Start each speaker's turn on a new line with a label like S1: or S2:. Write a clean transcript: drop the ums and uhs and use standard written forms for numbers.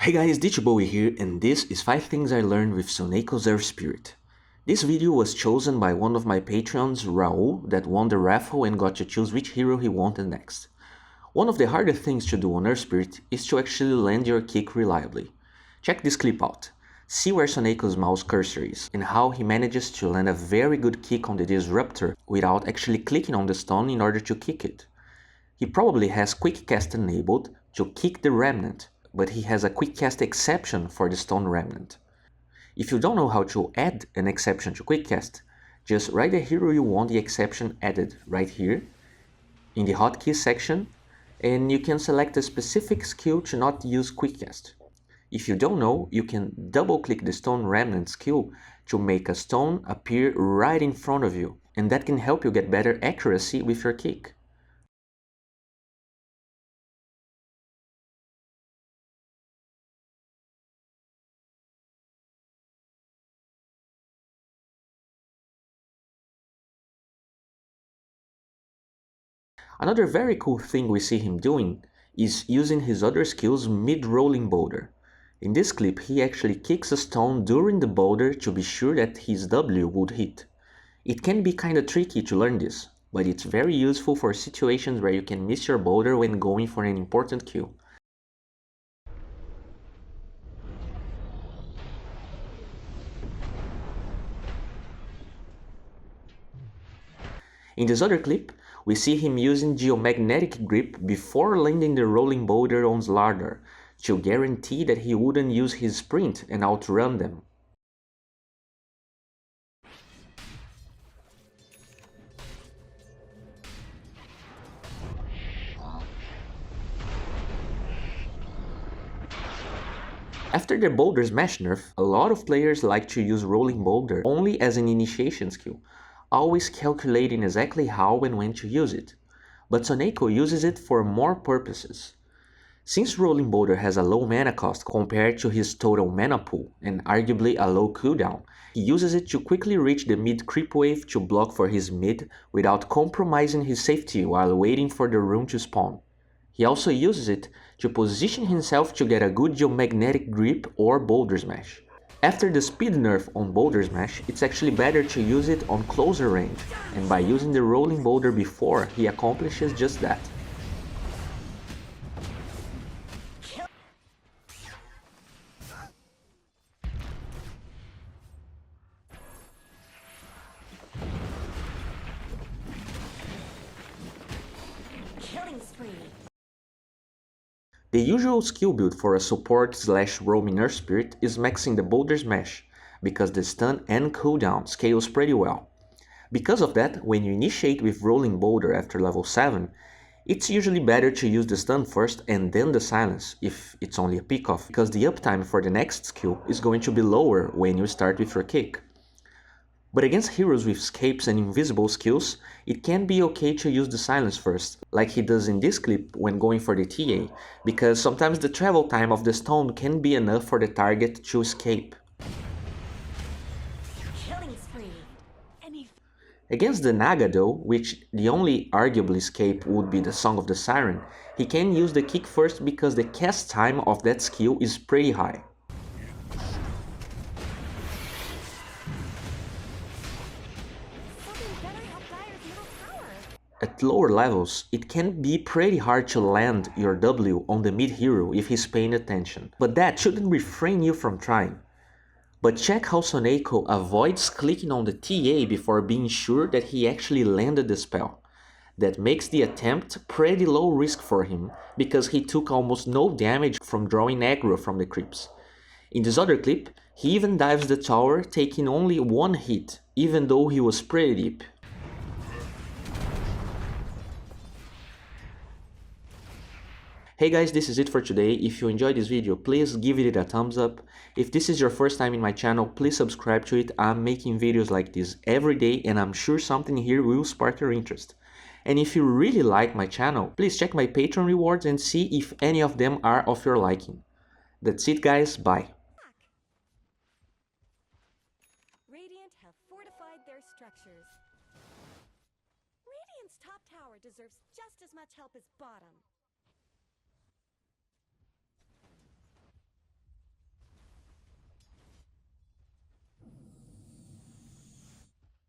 S1: Hey guys, D.Bowie here, and this is 5 things I learned with Sonneiko's Earth Spirit. This video was chosen by one of my patrons, Raul, that won the raffle and got to choose which hero he wanted next. One of the hardest things to do on Earth Spirit is to actually land your kick reliably. Check this clip out. See where Sonneiko's mouse cursor is, and how he manages to land a very good kick on the Disruptor without actually clicking on the stone in order to kick it. He probably has Quick Cast enabled to kick the Remnant, but he has a Quick Cast exception for the Stone Remnant. If you don't know how to add an exception to Quick Cast, just write the hero you want the exception added right here in the hotkeys section, and you can select a specific skill to not use Quick Cast. If you don't know, you can double-click the Stone Remnant skill to make a stone appear right in front of you, and that can help you get better accuracy with your kick. Another very cool thing we see him doing is using his other skills mid-rolling Boulder. In this clip, he actually kicks a stone during the boulder to be sure that his W would hit. It can be kinda tricky to learn this, but it's very useful for situations where you can miss your boulder when going for an important kill. In this other clip, we see him using geomagnetic grip before landing the rolling boulder on Slardar, to guarantee that he wouldn't use his sprint and outrun them. After the Boulder Smash nerf, a lot of players like to use Rolling Boulder only as an initiation skill, always calculating exactly how and when to use it. But Sonneiko uses it for more purposes. Since Rolling Boulder has a low mana cost compared to his total mana pool, and arguably a low cooldown, he uses it to quickly reach the mid creep wave to block for his mid without compromising his safety while waiting for the rune to spawn. He also uses it to position himself to get a good geomagnetic grip or Boulder Smash. After the speed nerf on Boulder Smash, it's actually better to use it on closer range, and by using the Rolling Boulder before, he accomplishes just that. The usual skill build for a support/roaming Earth Spirit is maxing the Boulder Smash, because the stun and cooldown scales pretty well. Because of that, when you initiate with Rolling Boulder after level 7, it's usually better to use the stun first and then the silence, if it's only a pick-off, because the uptime for the next skill is going to be lower when you start with your kick. But against heroes with escapes and invisible skills, it can be okay to use the silence first, like he does in this clip when going for the TA, because sometimes the travel time of the stone can be enough for the target to escape. Against the Naga though, which the only arguable escape would be the Song of the Siren, he can use the kick first because the cast time of that skill is pretty high. At lower levels, it can be pretty hard to land your W on the mid hero if he's paying attention, but that shouldn't refrain you from trying. But check how Sonneiko avoids clicking on the TA before being sure that he actually landed the spell. That makes the attempt pretty low risk for him, because he took almost no damage from drawing aggro from the creeps. In this other clip, he even dives the tower taking only one hit, even though he was pretty deep. Hey guys, this is it for today. If you enjoyed this video, please give it a thumbs up. If this is your first time in my channel, please subscribe to it. I'm making videos like this every day, and I'm sure something here will spark your interest. And if you really like my channel, please check my Patreon rewards and see if any of them are of your liking. That's it guys, bye.
S2: Radiant have fortified their structures. Radiant's top tower deserves just as much help as bottom.